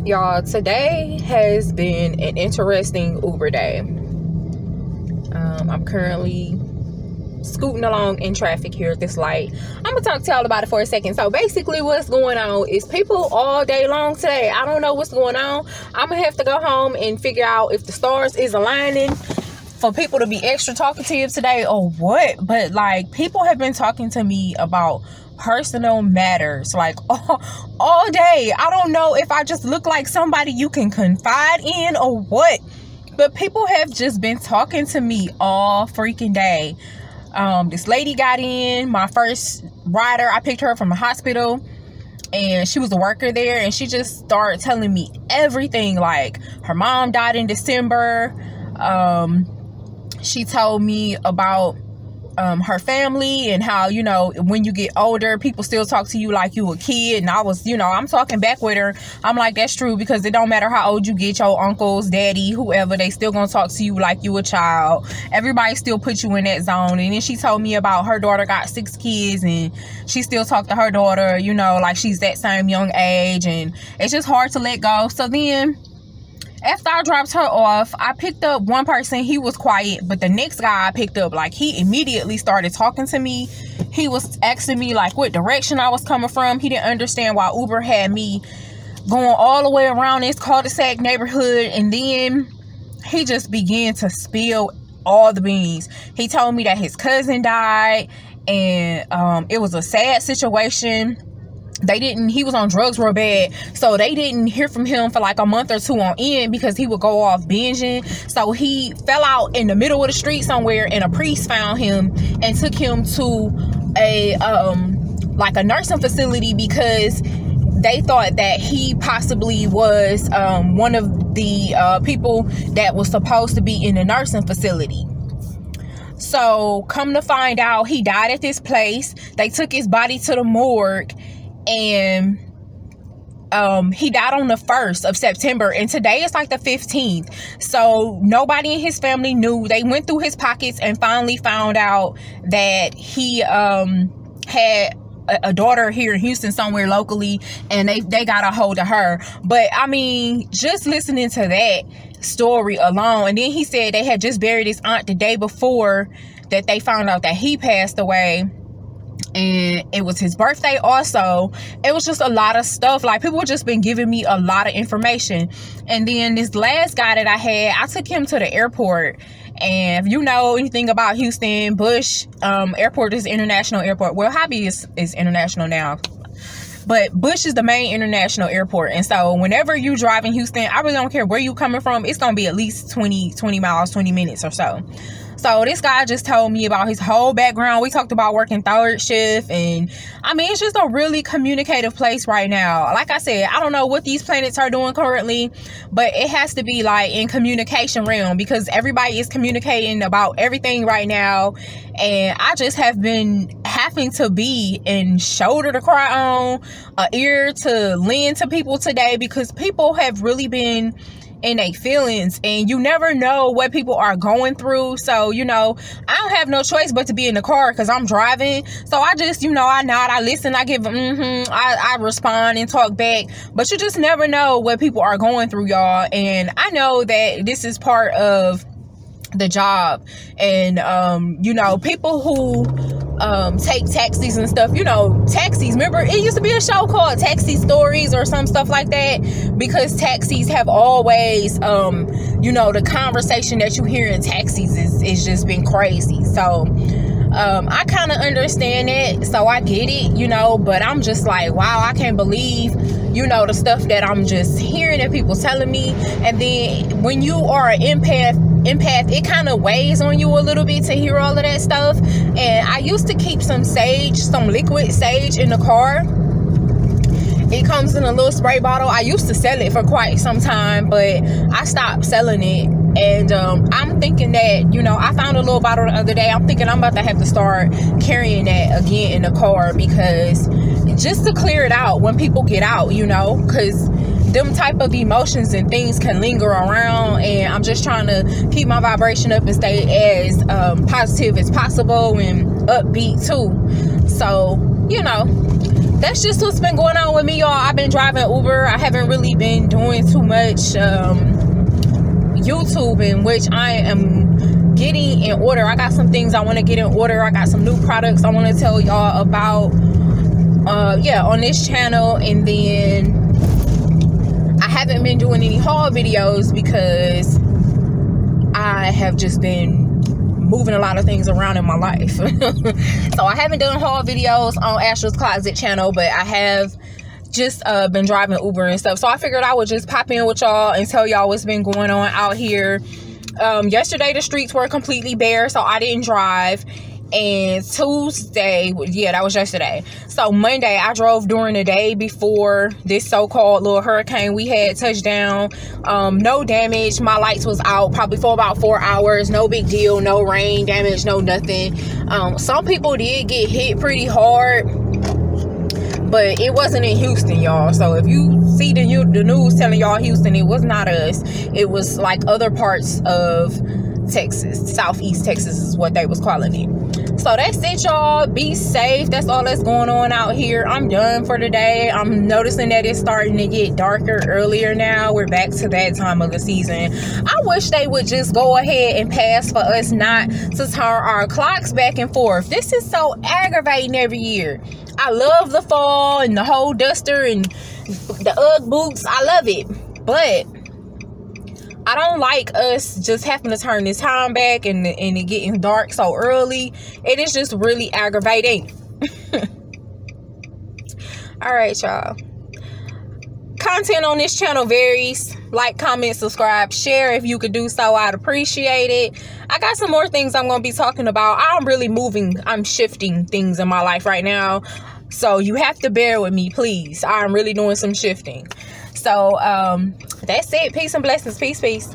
Y'all, today has been an interesting Uber day. I'm currently scooting along in traffic here at this light. I'm gonna talk to y'all about it for a second. So basically what's going on is people all day long today, I don't know what's going on. I'm gonna have to go home and figure out if the stars is aligning for people to be extra talkative today or what. But like, people have been talking to me about personal matters like all day. I don't know if I just look like somebody you can confide in or what, but people have just been talking to me all freaking day. This lady got in, my first rider. I picked her up from the hospital and she was a worker there, and she just started telling me everything. Like, her mom died in December. She told me about her family and how, you know, when you get older, people still talk to you like you a kid. And I was, you know, I'm talking back with her. I'm like, that's true, because it don't matter how old you get, your uncles, daddy, whoever, they still gonna talk to you like you a child. Everybody still put you in that zone. And then she told me about her daughter got 6 kids and she still talk to her daughter, you know, like she's that same young age, and it's just hard to let go. So then after I dropped her off, I picked up one person. He was quiet, but the next guy I picked up, like, he immediately started talking to me. He was asking me like what direction I was coming from. He didn't understand why Uber had me going all the way around this cul-de-sac neighborhood. And then he just began to spill all the beans. He told me that his cousin died, and it was a sad situation. He was on drugs real bad, so they didn't hear from him for like a month or 2 on end, because he would go off binging. So he fell out in the middle of the street somewhere, and a priest found him and took him to a like a nursing facility, because they thought that he possibly was one of the people that was supposed to be in the nursing facility. So come to find out, he died at this place. They took his body to the morgue, and he died on the 1st of September, and today is like the 15th. So nobody in his family knew. They went through his pockets and finally found out that he had a daughter here in Houston somewhere locally, and they got a hold of her. But I mean, just listening to that story alone, and then he said they had just buried his aunt the day before that they found out that he passed away, and it was his birthday also. It was just a lot of stuff. Like, people just been giving me a lot of information. And then this last guy that I had, I took him to the airport. And if you know anything about Houston, Bush airport is international airport. Well, Hobby is international now, but Bush is the main international airport. And so whenever you drive in Houston, I really don't care where you coming from, it's gonna be at least 20 miles, 20 minutes or so. So this guy just told me about his whole background. We talked about working 3rd shift, and I mean, it's just a really communicative place right now. Like I said, I don't know what these planets are doing currently, but it has to be like in communication realm, because everybody is communicating about everything right now. And I just have been having to be in shoulder to cry on, an ear to lend to people today, because people have really been in their feelings, and you never know what people are going through. So, you know, I don't have no choice but to be in the car because I'm driving. So I just, you know, I nod, I listen, I give I respond and talk back. But you just never know what people are going through, y'all. And I know that this is part of the job. And you know, people who take taxis and stuff, you know, taxis, remember it used to be a show called Taxi Stories or some stuff like that, because taxis have always you know, the conversation that you hear in taxis is just been crazy. So I kind of understand it, so I get it, you know, but I'm just like, wow, I can't believe, you know, the stuff that I'm just hearing and people telling me. And then when you are an empath, it kind of weighs on you a little bit to hear all of that stuff. And I used to keep some liquid sage in the car. It comes in a little spray bottle. I used to sell it for quite some time, but I stopped selling it. And I'm thinking that, you know, I found a little bottle the other day. I'm thinking I'm about to have to start carrying that again in the car, because just to clear it out when people get out, you know, because them type of emotions and things can linger around. And I'm just trying to keep my vibration up and stay as positive as possible and upbeat too. So, you know, that's just what's been going on with me, y'all. I've been driving Uber. I haven't really been doing too much YouTube, in which I am getting in order. I got some things I want to get in order. I got some new products I want to tell y'all about on this channel. And then I haven't been doing any haul videos because I have just been moving a lot of things around in my life. So I haven't done haul videos on Astra's Closet channel, but I have just been driving Uber and stuff. So I figured I would just pop in with y'all and tell y'all what's been going on out here. Yesterday the streets were completely bare, so I didn't drive. And Tuesday, yeah, that was yesterday. So Monday I drove during the day before this so-called little hurricane we had touched down. No damage. My lights was out probably for about 4 hours. No big deal. No rain damage. No nothing. Some people did get hit pretty hard, but it wasn't in Houston, y'all. So if you see the news telling y'all Houston, it was not us. It was like other parts of Texas. Southeast Texas is what they was calling it. So that's it, y'all. Be safe. That's all that's going on out here. I'm done for today. I'm noticing that it's starting to get darker earlier now. We're back to that time of the season. I wish they would just go ahead and pass for us not to turn our clocks back and forth. This is so aggravating every year. I love the fall and the whole duster and the Ugg boots. I love it. But I don't like us just having to turn this time back and it getting dark so early. It is just really aggravating. All right, y'all. Content on this channel varies. Like, comment, subscribe, share if you could do so. I'd appreciate it. I got some more things I'm going to be talking about. I'm shifting things in my life right now. So you have to bear with me, please. I'm really doing some shifting. So that's it. Peace and blessings. Peace, peace.